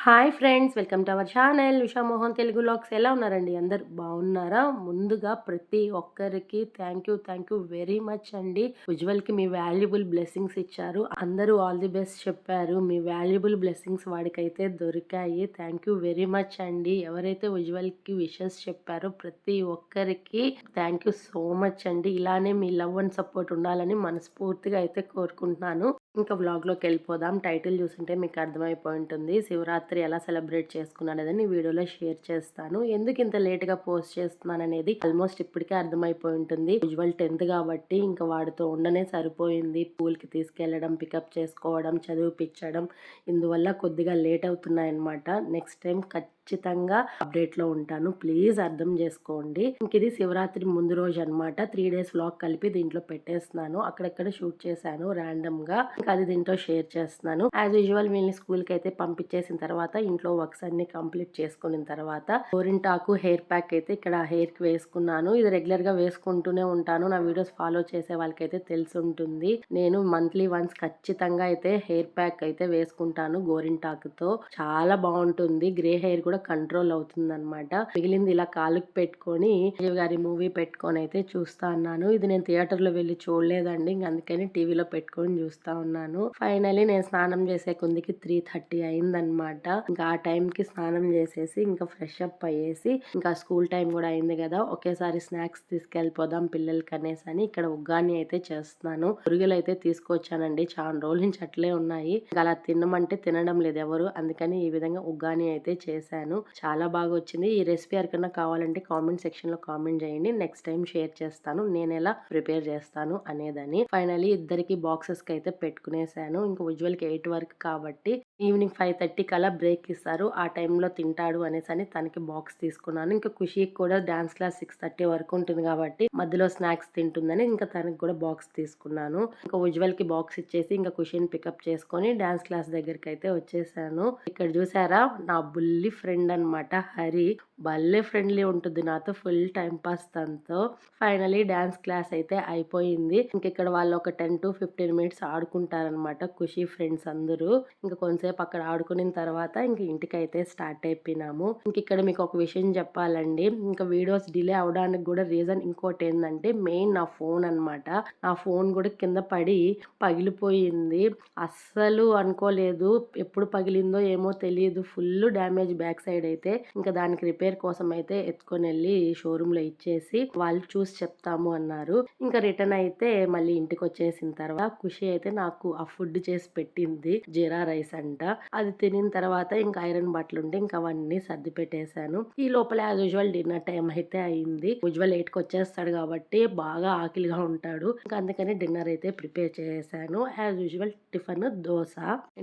Hi friends, welcome to our channel Usha Mohan Telugu vlogs. ఎలా ఉన్నారండి? అందరు బాగున్నారా? ముందుగా ప్రతి ఒక్కరికి థ్యాంక్ యూ వెరీ మచ్ అండి. ఉజ్వల్కి మీ వాల్యుబుల్ బ్లెస్సింగ్స్ ఇచ్చారు. అందరూ ఆల్ ది బెస్ట్ చెప్పారు. మీ వాల్యుబుల్ బ్లెస్సింగ్స్ వాడికైతే దొరికాయి. థ్యాంక్ యూ వెరీ మచ్ అండి. ఎవరైతే ఉజ్వల్కి విషెస్ చెప్పారో ప్రతి ఒక్కరికి థ్యాంక్ యూ సో మచ్ అండి. ఇలానే మీ లవ్ అండ్ సపోర్ట్ ఉండాలని మనస్ఫూర్తిగా అయితే కోరుకుంటున్నాను. ఇంకా వ్లాగ్లోకి వెళ్ళిపోదాం. టైటిల్ చూస్తుంటే మీకు అర్థమైపోయి ఉంటుంది శివరాత్రి ఎలా సెలబ్రేట్ చేసుకున్నాను అనేది వీడియోలో షేర్ చేస్తాను. ఎందుకు ఇంత లేట్గా పోస్ట్ చేస్తున్నాను అనేది ఆల్మోస్ట్ ఇప్పటికే అర్థమైపోయి ఉంటుంది. యూజువల్ 10th కాబట్టి ఇంకా వాడితో ఉండనే సరిపోయింది. స్కూల్కి తీసుకెళ్లడం, పికప్ చేసుకోవడం, చదివిపించడం, ఇందువల్ల కొద్దిగా లేట్ అవుతున్నాయి అన్నమాట. నెక్స్ట్ టైం ఖచ్చితంగా అప్డేట్లో ఉంటాను. ప్లీజ్ అర్థం చేసుకోండి. ఇంక ఇది శివరాత్రి ముందు రోజు అనమాట. 3 days వ్లాగ్ కలిపి దీంట్లో పెట్టేస్తున్నాను. అక్కడెక్కడ షూట్ చేశాను ర్యాండమ్ గా. ఇంకా అది దీంట్లో షేర్ చేస్తున్నాను. యాజ్ యూజువల్ వీళ్ళని స్కూల్ కి అయితే పంపించేసిన తర్వాత ఇంట్లో వర్క్స్ అన్ని కంప్లీట్ చేసుకున్న తర్వాత గోరింటాకు హెయిర్ ప్యాక్ అయితే ఇక్కడ హెయిర్ కి వేసుకున్నాను. ఇది రెగ్యులర్ గా వేసుకుంటూనే ఉంటాను. నా వీడియోస్ ఫాలో చేసే వాళ్ళకైతే తెలిసి ఉంటుంది. నేను మంత్లీ వన్స్ ఖచ్చితంగా అయితే హెయిర్ ప్యాక్ అయితే వేసుకుంటాను గోరింటాకుతో. చాలా బాగుంటుంది. గ్రే హెయిర్ కూడా కంట్రోల్ అవుతుంది అనమాట. మిగిలింది ఇలా కాలుకి పెట్టుకొని గారి మూవీ పెట్టుకొని అయితే చూస్తా ఉన్నాను. ఇది నేను థియేటర్ లో వెళ్ళి చూడలేదండి. అందుకని టీవీలో పెట్టుకొని చూస్తా ఉన్నాను. ఫైనలీ నేను స్నానం చేసే కొందికి 3:30 అయిందనమాట. ఇంకా ఆ టైం కి స్నానం చేసేసి ఇంకా ఫ్రెష్ అప్ అయ్యేసి ఇంకా స్కూల్ టైం కూడా అయింది కదా, ఒకేసారి స్నాక్స్ తీసుకెళ్ళిపోదాం పిల్లలకి అనేసి అని ఇక్కడ ఉగ్గాని అయితే చేస్తున్నాను. పురుగులు అయితే తీసుకొచ్చానండి. చాలా రోజుల నుంచి అట్లే ఉన్నాయి. ఇంకా అలా తినమంటే తినడం లేదు ఎవరు. అందుకని ఈ విధంగా ఉగ్గాని అయితే చేశాను. చాలా బాగా వచ్చింది. ఈ రెసిపీ ఎవరికైనా కావాలంటే కామెంట్ సెక్షన్ లో కామెంట్ చేయండి. నెక్స్ట్ టైం షేర్ చేస్తాను నేను ఎలా ప్రిపేర్ చేస్తాను అనేదని. ఫైనలీ ఇద్దరికి బాక్సెస్ కి అయితే పెట్టుకునేసాను. ఇంకా ఉజ్వల్కి 8 వరకు కాబట్టి ఈవినింగ్ 5:30 కల్లా బ్రేక్ ఇస్తారు. ఆ టైంలో తింటాడు అనేసి అని తనకి బాక్స్ తీసుకున్నాను. ఇంకా ఖుషికి కూడా డాన్స్ క్లాస్ 6:30 వరకు ఉంటుంది కాబట్టి మధ్యలో స్నాక్స్ తింటుందని ఇంకా తనకి కూడా బాక్స్ తీసుకున్నాను. ఇంకా ఉజ్వల్ కి బాక్స్ ఇచ్చేసి ఇంకా ఖుషిని పికప్ చేసుకొని డాన్స్ క్లాస్ దగ్గరికి అయితే వచ్చేసాను. ఇక్కడ చూసారా నా బుల్లి ఫ్రెండ్ అనమాట హరి. భలే ఫ్రెండ్లీ ఉంటుంది నాతో. ఫుల్ టైం పాస్ తనతో. ఫైనలీ డాన్స్ క్లాస్ అయితే అయిపోయింది. ఇంక ఇక్కడ వాళ్ళు ఒక 10 to 15 minutes ఆడుకుంటారనమాట ఖుషి ఫ్రెండ్స్ అందరూ. ఇంకా కొంతసేపు అక్కడ ఆడుకున్న తర్వాత ఇంక ఇంటికి అయితే స్టార్ట్ అయిపోయినాము. ఇంక ఇక్కడ మీకు ఒక విషయం చెప్పాలండి. ఇంకా వీడియోస్ డిలే అవడానికి కూడా రీజన్ ఇంకోటి ఏంటంటే మెయిన్ నా ఫోన్ అనమాట. నా ఫోన్ కూడా కింద పడి పగిలిపోయింది. అస్సలు అనుకోలేదు. ఎప్పుడు పగిలిందో ఏమో తెలియదు. ఫుల్ డ్యామేజ్ బ్యాక్ సైడ్ అయితే. ఇంకా దానికి రిపేర్ కోసం అయితే ఎత్తుకొని వెళ్ళి షోరూమ్ లో ఇచ్చేసి వాళ్ళు చూసి చెప్తాము అన్నారు. ఇంకా రిటర్న్ అయితే మళ్ళీ ఇంటికి వచ్చేసిన తర్వాత ఖుషి అయితే నాకు ఆ ఫుడ్ చేసి పెట్టింది. జీరా రైస్ అంట. అది తినిన తర్వాత ఇంకా ఐరన్ బట్టలు ఉంటే ఇంకా అవన్నీ సర్ది పెట్టేశాను. ఈ లోపల యాజ్ యూజువల్ డిన్నర్ టైం అయితే అయింది. ఉజ్వల్ 8కి వచ్చేస్తాడు కాబట్టి బాగా ఆకలిగా ఉంటాడు. ఇంకా అందుకని డిన్నర్ అయితే ప్రిపేర్ చేశాను. As usual tiffin dosa.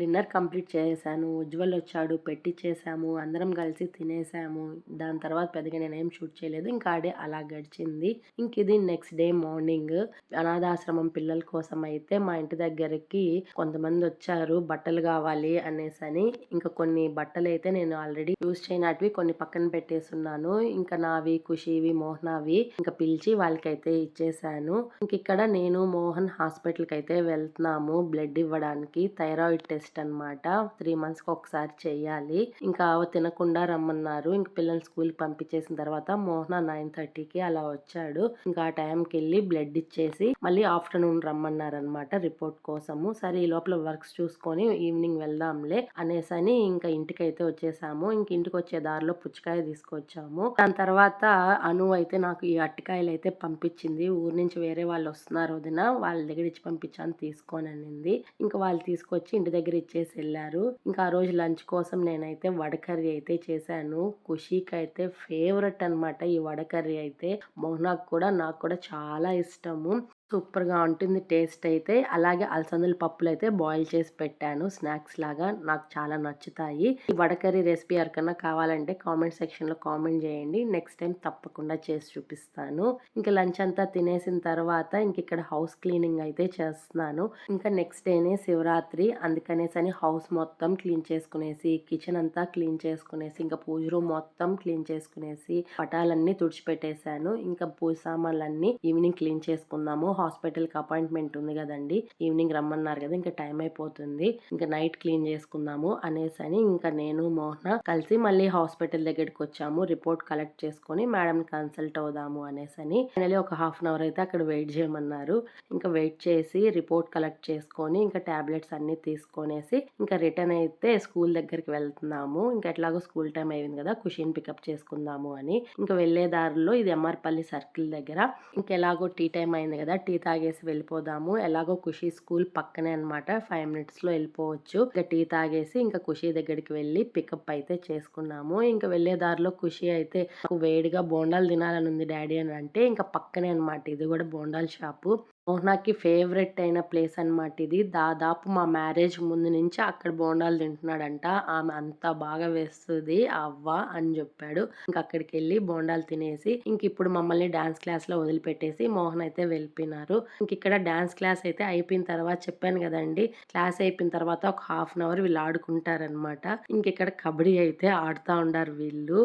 Dinner complete చేశాను. ఉజ్వల్ వచ్చాడు, పెట్టించేసాము, అందరం కలిసి తినేసాము. దాని తర్వాత పెద్దగా నేనేం షూట్ చేయలేదు. ఇంకా ఆ డే అలా గడిచింది. ఇంక ఇది నెక్స్ట్ డే మార్నింగ్. అనాథాశ్రమం పిల్లల కోసం అయితే మా ఇంటి దగ్గరికి కొంతమంది వచ్చారు బట్టలు కావాలి అనేసి అని. ఇంకా కొన్ని బట్టలు అయితే నేను ఆల్రెడీ యూజ్ చేయనటివి కొన్ని పక్కన పెట్టేస్తున్నాను. ఇంకా నావి, ఖుషివి, మోహనావి ఇంకా పిలిచి వాళ్ళకైతే ఇచ్చేసాను. ఇంక ఇక్కడ నేను మోహన్ హాస్పిటల్ కి అయితే వెళ్తున్నాము బ్లడ్ ఇవ్వడానికి. థైరాయిడ్ టెస్ట్ అనమాట. 3 months కి ఒకసారి చెయ్యాలి. ఇంకా తినకుండా రమ్మన్నారు. ఇంక పిల్లలు స్కూల్ కి పంపించేసిన తర్వాత మోహన 9:30కి అలా వచ్చాడు. ఇంకా ఆ టైంకి వెళ్ళి బ్లడ్ ఇచ్చేసి మళ్ళీ ఆఫ్టర్నూన్ రమ్మన్నారనమాట రిపోర్ట్ కోసము. సరే ఈ లోపల వర్క్స్ చూసుకొని ఈవినింగ్ వెళ్దాంలే అనేసని ఇంకా ఇంటికి అయితే వచ్చేసాము. ఇంక ఇంటికి వచ్చే దారిలో పుచ్చకాయ తీసుకొచ్చాము. దాని తర్వాత అను అయితే నాకు ఈ అరటికాయలు అయితే పంపించింది. ఊరు నుంచి వేరే వాళ్ళు వస్తున్నారు వదిన, వాళ్ళ దగ్గర ఇచ్చి పంపించాను తీసుకొని అనింది. ఇంకా వాళ్ళు తీసుకొచ్చి ఇంటి దగ్గర ఇచ్చేసి వెళ్ళారు. ఇంకా ఆ రోజు లంచ్ కోసం నేనైతే వడ కర్రీ అయితే చేశాను. ఖుషికి అయితే ఫేవరెట్ అనమాట ఈ వడ కర్రీ అయితే. మోహనాకు కూడా నాకు కూడా చాలా ఇష్టము. సూపర్ గా ఉంటుంది టేస్ట్ అయితే. అలాగే అలసందల పప్పులు అయితే బాయిల్ చేసి పెట్టాను స్నాక్స్ లాగా. నాకు చాలా నచ్చుతాయి. ఈ వడ కర్రీ రెసిపీ ఎవరికైనా కావాలంటే కామెంట్ సెక్షన్ లో కామెంట్ చేయండి. నెక్స్ట్ టైం తప్పకుండా చేసి చూపిస్తాను. ఇంకా లంచ్ అంతా తినేసిన తర్వాత ఇంక ఇక్కడ హౌస్ క్లీనింగ్ అయితే చేస్తున్నాను. ఇంకా నెక్స్ట్ డేనే శివరాత్రి. అందుకనేసి అని హౌస్ మొత్తం క్లీన్ చేసుకునేసి, కిచెన్ అంతా క్లీన్ చేసుకునేసి, ఇంకా పూజ రూమ్ మొత్తం క్లీన్ చేసుకునేసి, పటాలన్నీ తుడిచిపెట్టేశాను. ఇంకా పూజ సామాన్లన్నీ ఈవినింగ్ క్లీన్ చేసుకుందాము. హాస్పిటల్కి అపాయింట్మెంట్ ఉంది కదండి, ఈవినింగ్ రమ్మన్నారు కదా, ఇంకా టైం అయిపోతుంది, ఇంకా నైట్ క్లీన్ చేసుకుందాము అనేసి అని ఇంకా నేను మోహన కలిసి మళ్ళీ హాస్పిటల్ దగ్గరికి వచ్చాము. రిపోర్ట్ కలెక్ట్ చేసుకొని మేడం కన్సల్ట్ అవుదాము అనేసి అని ఫైనలీ ఒక హాఫ్ అన్ అవర్ అయితే అక్కడ వెయిట్ చేయమన్నారు. ఇంకా వెయిట్ చేసి రిపోర్ట్ కలెక్ట్ చేసుకొని ఇంకా టాబ్లెట్స్ అన్ని తీసుకొనేసి ఇంకా రిటర్న్ అయితే స్కూల్ దగ్గరికి వెళ్తున్నాము. ఇంకా ఎట్లాగో స్కూల్ టైం అయింది కదా, ఖుషిని పికప్ చేసుకుందాము అని ఇంకా వెళ్లే దారిలో ఇది ఎంఆర్పల్లి సర్కిల్ దగ్గర ఇంకెలాగో టీ టైం అయింది కదా, టీ తాగేసి వెళ్ళిపోదాము, ఎలాగో ఖుషి స్కూల్ పక్కనే అనమాట, 5 minutes లో వెళ్ళిపోవచ్చు. ఇంకా టీ తాగేసి ఇంకా ఖుషి దగ్గరికి వెళ్ళి పికప్ అయితే చేసుకున్నాము. ఇంకా వెళ్లే దారిలో ఖుషి అయితే నాకు వేడిగా బోండాలు తినాలని ఉంది డాడీ అని అంటే ఇంకా పక్కనే అనమాట ఇది కూడా బోండాల షాపు. మోహనాకి ఫేవరెట్ అయిన ప్లేస్ అనమాట ఇది. దాదాపు మా మ్యారేజ్ ముందు నుంచి అక్కడ బోండాలు తింటున్నాడంట. ఆమె అంత బాగా వేస్తుంది అవ్వ అని చెప్పాడు. ఇంకా అక్కడికి వెళ్ళి బోండాలు తినేసి ఇంక ఇప్పుడు మమ్మల్ని డాన్స్ క్లాస్ లో వదిలిపెట్టేసి మోహన్ అయితే వెళ్ళిపోయినారు. ఇంక ఇక్కడ డాన్స్ క్లాస్ అయితే అయిపోయిన తర్వాత చెప్పాను కదండి, క్లాస్ అయిపోయిన తర్వాత ఒక హాఫ్ అన్ అవర్ వీళ్ళు ఆడుకుంటారనమాట. ఇంక ఇక్కడ కబడ్డీ అయితే ఆడుతా ఉండారు వీళ్ళు.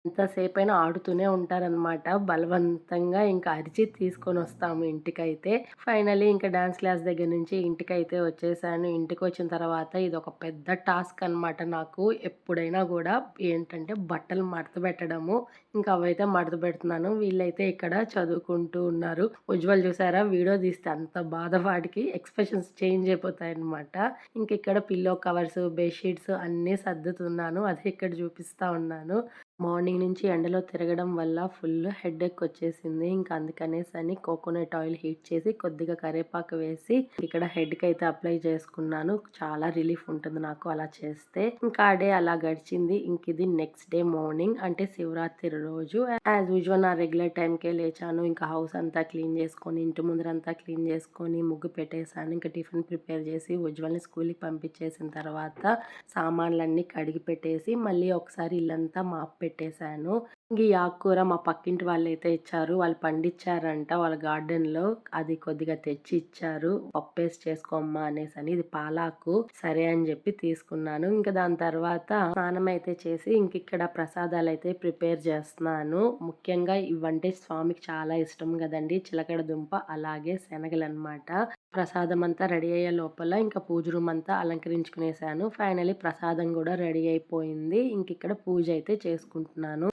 ఎంతసేపైనా ఆడుతూనే ఉంటారనమాట. బలవంతంగా ఇంకా అరిచి తీసుకొనొస్తాము ఇంటికైతే. ఫైనల్లీ ఇంకా డాన్స్ క్లాస్ దగ్గర నుంచి ఇంటికైతే వచ్చేసాను. ఇంటికొచ్చిన తర్వాత ఇదొక పెద్ద టాస్క్ అనమాట నాకు. ఎప్పుడైనా గూడా ఏంటంటే బట్టలు మడతబెట్టడము. ఇంకా అవైతే మడతబెడుతున్నాను. వీళ్ళైతే ఇక్కడ చదువుకుంటూ ఉన్నారు. ఉజ్వల్ చూసారా, వీడియో తీస్తే అంత బాధ వాడికి ఎక్స్‌ప్రెషన్స్ చేంజ్ అయిపోతాయన్నమాట. ఇంకిక్కడ పిల్లో కవర్స్, బెడ్‌షీట్స్ అన్నీ సర్దుతున్నాను. అదే ఇక్కడ చూపిస్తా ఉన్నాను. మార్నింగ్ నుంచి ఎండలో తిరగడం వల్ల ఫుల్ హెడేక్ వచ్చేసింది. ఇంకా అందుకనేసని కోకోనట్ ఆయిల్ హీట్ చేసి కొద్దిగా కరివేపాకు వేసి ఇక్కడ హెడ్‌కి అయితే అప్లై చేసుకున్నాను. చాలా రిలీఫ్ ఉంటుంది నాకు అలా చేస్తే. ఇంకా ఆ డే అలా గడిచింది. ఇంక ఇది నెక్స్ట్ డే మార్నింగ్ అంటే శివరాత్రి రోజు యాజ్ యూజువల్ నా రెగ్యులర్ టైంకే లేచాను. ఇంకా హౌస్ అంతా క్లీన్ చేసుకొని, ఇంటి ముందరంతా క్లీన్ చేసుకొని, ముగ్గు పెట్టేశాను. ఇంకా టిఫిన్ ప్రిపేర్ చేసి ఉజ్వల్ని స్కూల్‌కి పంపించేసిన తర్వాత సామాన్లన్నీ కడిగి పెట్టేసి మళ్ళీ ఒకసారి ఇల్లంతా మాప్ పెట్టేశాను. ఈ ఆకుకూర మా పక్కింటి వాళ్ళైతే ఇచ్చారు. వాళ్ళు పండించారంట వాళ్ళ గార్డెన్‌లో. అది కొద్దిగా తెచ్చి ఇచ్చారు. పప్పేసి చేసుకోమ్మా అనేసని. ఇది పాలాకు. సరే అని చెప్పి తీసుకున్నాను. ఇంకా దాని తర్వాత స్నానం అయితే చేసి ఇంకిక్కడ ప్రసాదాలైతే ప్రిపేర్ చేస్తున్నాను. ముఖ్యంగా ఇవంటే స్వామికి చాలా ఇష్టం కదండీ. చిలకడ దుంప అలాగే శనగలన్నమాట. ప్రసాదం అంతా రెడీ అయ్యే లోపల ఇంకా పూజ రూమ్ అంతా అలంకరించుకునేసాను. ఫైనల్లీ ప్రసాదం కూడా రెడీ అయిపోయింది. ఇంకిక్కడ పూజ అయితే చేసుకుంటున్నాను.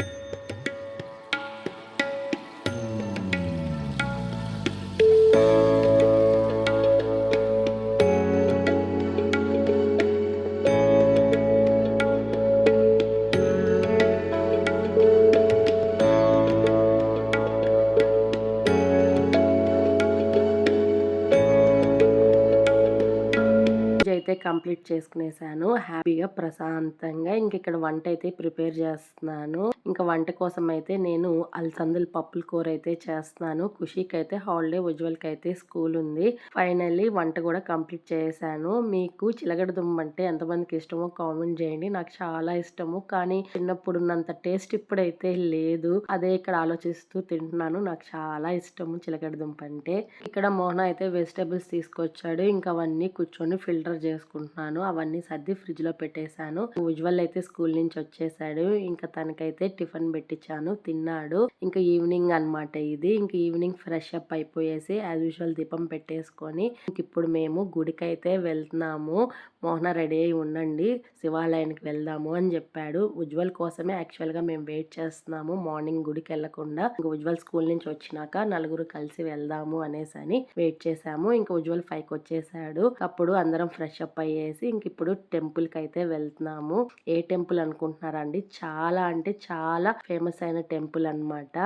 అయితే కంప్లీట్ చేసుకునేసాను. హ్యాపీగా ప్రశాంతంగా ఇంకిక్కడ వంట అయితే ప్రిపేర్ చేస్తున్నాను. ఇంకా వంట కోసం అయితే నేను అలసందల పప్పుల కూర అయితే చేస్తున్నాను. ఖుషికి అయితే హాలిడే, ఉజ్వల్కి అయితే స్కూల్ ఉంది. ఫైనల్లీ వంట కూడా కంప్లీట్ చేశాను. మీకు చిలగడ దుంప అంటే ఎంతమందికి ఇష్టమో కామెంట్ చేయండి. నాకు చాలా ఇష్టము, కానీ చిన్నప్పుడు ఉన్నంత టేస్ట్ ఇప్పుడైతే లేదు. అదే ఇక్కడ ఆలోచిస్తూ తింటున్నాను. నాకు చాలా ఇష్టము చిలగడ దుంప అంటే. ఇక్కడ మోహన అయితే వెజిటేబుల్స్ తీసుకొచ్చాడు. ఇంకా అవన్నీ కూర్చొని ఫిల్టర్ చేసుకుంటున్నాను. అవన్నీ సర్ది ఫ్రిడ్జ్ లో పెట్టేశాను. ఉజ్వల్ అయితే స్కూల్ నుంచి వచ్చేసాడు. ఇంకా తనకైతే టిఫిన్ పెట్టించాను, తిన్నాడు. ఇంకా ఈవినింగ్ అన్నమాట ఇది. ఇంక ఈవినింగ్ ఫ్రెష్ అప్ అయిపోయేసి యాజ్ యూజువల్ దీపం పెట్టేసుకొని ఇంక ఇప్పుడు మేము గుడికైతే వెళ్తున్నాము. మోహన రెడీ అయి ఉండండి, శివాలయానికి వెళ్దాము అని చెప్పాడు. ఉజ్వల్ కోసమే యాక్చువల్ గా మేము వెయిట్ చేస్తున్నాము. మార్నింగ్ గుడికి వెళ్లకుండా ఇంకా ఉజ్వల్ స్కూల్ నుంచి వచ్చినాక నలుగురు కలిసి వెళ్దాము అనేసి అని వెయిట్ చేసాము. ఇంకా ఉజ్వల్ 5కి వచ్చేసాడు. అప్పుడు అందరం ఫ్రెష్ అప్ అయ్యేసి ఇంక ఇప్పుడు టెంపుల్ కి అయితే వెళ్తున్నాము. ఏ టెంపుల్ అనుకుంటున్నారా అండి, చాలా అంటే చాలా ఫేమస్ అయిన టెంపుల్ అన్నమాట.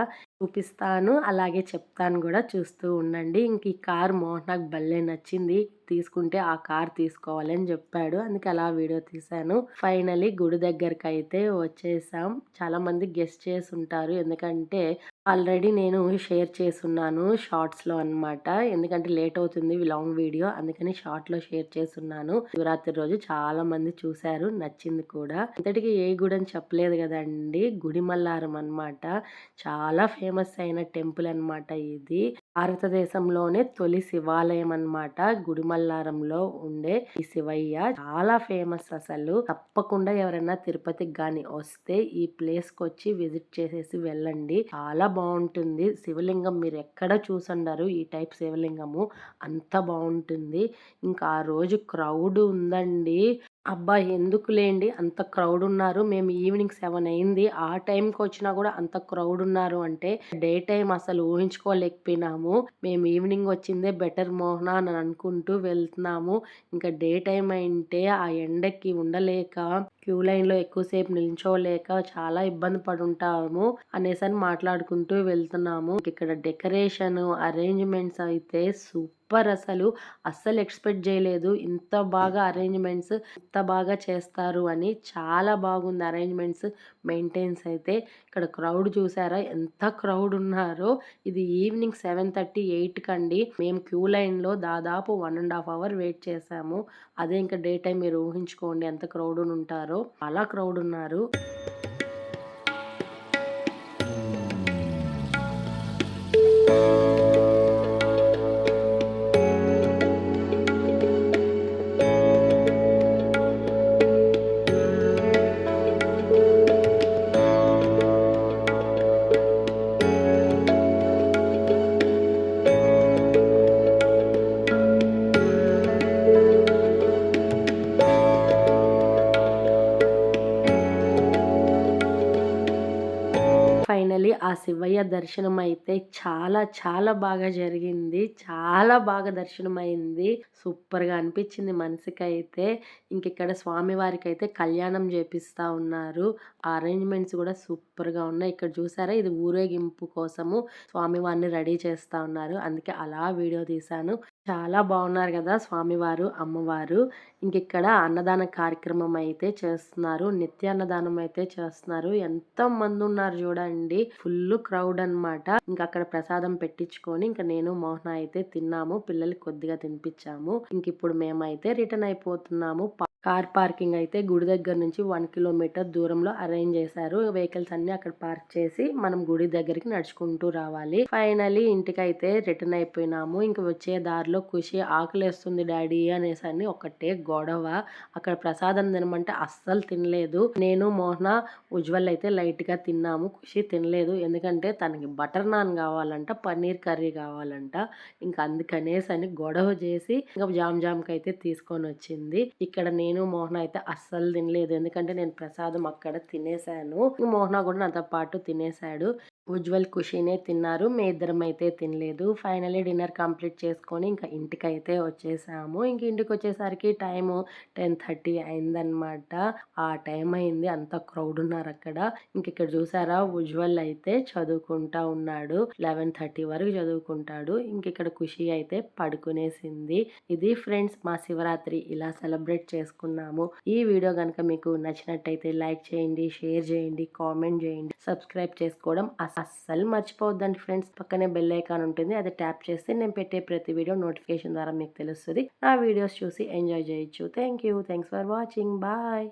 చూపిస్తాను. అలాగే చెప్తాను గూడా చూస్తూ ఉండండి. ఇంక ఈ కార్ నాకు భలే నచ్చింది. తీసుకుంటే ఆ కార్ తీసుకోవాలి అని జెప్పాడు. అందుకే అలా వీడియో తీశాను. ఫైనల్లీ గుడి దగ్గరకైతే వచ్చేసాం. చాలా మంది గెస్ చేసుంటారు. ఎందుకంటే ఆల్రెడీ నేను షేర్ చేసున్నాను షార్ట్స్‌లో అన్నమాట. ఎందుకంటే లేట్ అవుతుంది లాంగ్ వీడియో. అందుకని షార్ట్‌లో షేర్ చేసున్నాను. శివరాత్రి రోజు చాలా మంది చూసారు. నచ్చింది కూడా. ఇంతటికి ఏ గుడి అని చెప్పలేదు గదండీ! గుడిమల్లారం అన్నమాట. చాలా ఫేమస్ అయిన టెంపుల్ అన్నమాట ఇది. భారతదేశంలోనే తొలి శివాలయం అన్నమాట. గుడిమల్లారంలో ఉండే ఈ శివయ్య చాలా ఫేమస్ అసలు. తప్పకుండా ఎవరైనా తిరుపతికి గాని వస్తే ఈ ప్లేస్‌కొచ్చి విజిట్ చేసేసి వెళ్ళండి. చాలా బావుంటుంది. శివలింగం మీరెక్కడ చూసుండరు ఈ టైప్ శివలింగము. అంత బావుంటుంది. ఇంకా ఆ రోజు క్రౌడ్ ఉందండి. అబ్బా! ఎందుకులేండి అంత క్రౌడ్ ఉన్నారు. మేము ఈవినింగ్ 7 అయింది. ఆ టైంకొచ్చినా గూడా అంత క్రౌడ్ ఉన్నారు అంటే డే టైమ్ అసలు ఊహించుకోలేకపోయినాము. మేము ఈవినింగ్ వచ్చిందే బెటర్ మోహన అని అనుకుంటూ వెళ్తున్నాము. ఇంకా డే టైమ్ అయింటే ఆ ఎండకి ఉండలేక క్యూ లైన్‌లో ఎక్కువసేపు నిల్చోలేక చాలా ఇబ్బంది పడుంటాము అనేసని మాట్లాడుకుంటూ వెళ్తున్నాము. ఇక్కడ డెకరేషను, అరేంజ్‌మెంట్స్ అయితే సూపర్ అసలు. అస్సలు ఎక్స్‌పెక్ట్ జేయలేదు. ఇంత బాగా అరేంజ్‌మెంట్స్ ఇంత బాగా చేస్తారు అని. చాలా బాగుంది అరేంజ్‌మెంట్స్, మెయింటెన్స్ అయితే. ఇక్కడ క్రౌడ్ చూసారా ఎంత క్రౌడ్ ఉన్నారో. ఇది ఈవినింగ్ 7:30, 8 కండి. మేము క్యూ లైన్‌లో దాదాపు 1 ½ అవర్ వెయిట్ చేశాము. అదే ఇంకా డే టైమ్ మీరు ఊహించుకోండి ఎంత క్రౌడునుంటారో. చాలా క్రౌడ్ ఉన్నారు. ఫైనల్లీ ఆ శివయ్య దర్శనమైతే చాలా చాలా బాగా జరిగింది. చాలా బాగా దర్శనమైంది. సూపర్‌గా అనిపిచ్చింది మనసుకైతే. ఇంకిక్కడ స్వామివారికైతే కళ్యాణం జేపిస్తా ఉన్నారు. ఆ అరేంజ్‌మెంట్స్ గూడా సూపర్‌గా ఉన్నాయి. ఇక్కడ చూసారా ఇది ఊరేగింపు కోసము స్వామివారిని రెడీ చేస్తా ఉన్నారు. అందుకే అలా వీడియో తీశాను. చాలా బావున్నారు గదా! స్వామివారు, అమ్మవారు. ఇంకిక్కడ అన్నదాన కార్యక్రమం అయితే చేస్తున్నారు. నిత్య అన్నదానం అయితే చేస్తున్నారు. ఎంతమందున్నారు జూడండి. ఫుల్లు క్రౌడ్ అన్నమాట. ఇంకక్కడ ప్రసాదం పెట్టించుకొని ఇంక నేను, మోహన అయితే తిన్నాము. పిల్లలకి కొద్దిగా తినిపిచ్చాము. ఇంకిప్పుడు మేమైతే రిటర్న్ అయిపోతున్నాము. కార్ పార్కింగ్ అయితే గుడి దగ్గర నుంచి 1 కిలోమీటర్ దూరంలో అరేంజ్ చేశారు. వెహికల్స్ అన్నీ అక్కడ పార్క్ చేసి మనం గుడి దగ్గరికి నడుచుకుంటూ రావాలి. ఫైనల్లీ ఇంటికైతే రిటర్న్ అయిపోయినాము. ఇంక వచ్చే దారిలో ఖుషి ఆకలేస్తుంది డాడీ అనేసని ఒకటే గొడవ. అక్కడ ప్రసాదం తినమంటే అస్సలు తినలేదు. నేను, మోహన, ఉజ్వల్ అయితే లైట్‌గా తిన్నాము. ఖుషి తినలేదు. ఎందుకంటే తనకి బటర్ నాన్ కావాలంట, పన్నీర్ కర్రీ కావాలంట. ఇంక అందుకనేసని గొడవ చేసి ఇంక జామ్‌కైతే తీసుకొనొచ్చింది. ఇక్కడ నేను, మోహన అయితే అస్సలు తినలేదు. ఎందుకంటే నేను ప్రసాదం అక్కడ తినేసాను. మోహన కూడా నాతో పాటు తినేసాడు. ఉజ్వల్, ఖుషీనే తిన్నారు. మేమిద్దరమైతే తినలేదు. ఫైనల్లీ డిన్నర్ కంప్లీట్ చేసుకొని ఇంక ఇంటికైతే వచ్చేసాము. ఇంక ఇంటికొచ్చేసరికి టైము 10:30 అయిందనమాట. ఆ టైం అయింది. అంత క్రౌడ్ ఉన్నారక్కడ. ఇంకిక్కడ చూసారా ఉజ్వల్ అయితే చదువుకుంటా ఉన్నాడు. 11:30 వరకు చదువుకుంటాడు. ఇంకిక్కడ ఖుషి అయితే పడుకునేసింది. ఇది ఫ్రెండ్స్ మా శివరాత్రి ఇలా సెలబ్రేట్ చేసుకున్నాము. ఈ వీడియో గనుక మీకు నచ్చినట్టయితే లైక్ చేయండి, షేర్ చేయండి, కామెంట్ చేయండి. సబ్స్క్రైబ్ చేసుకోవడం అస్సలు మర్చిపోవద్దండి ఫ్రెండ్స్. పక్కనే బెల్ ఐకాన్ ఉంటుంది. అది ట్యాప్ చేస్తే నేను పెట్టే ప్రతి వీడియో నోటిఫికేషన్ ద్వారా మీకు తెలుస్తది. నా వీడియోస్ చూసి ఎంజాయ్ చేయొచ్చు. Thanks for watching. బాయ్.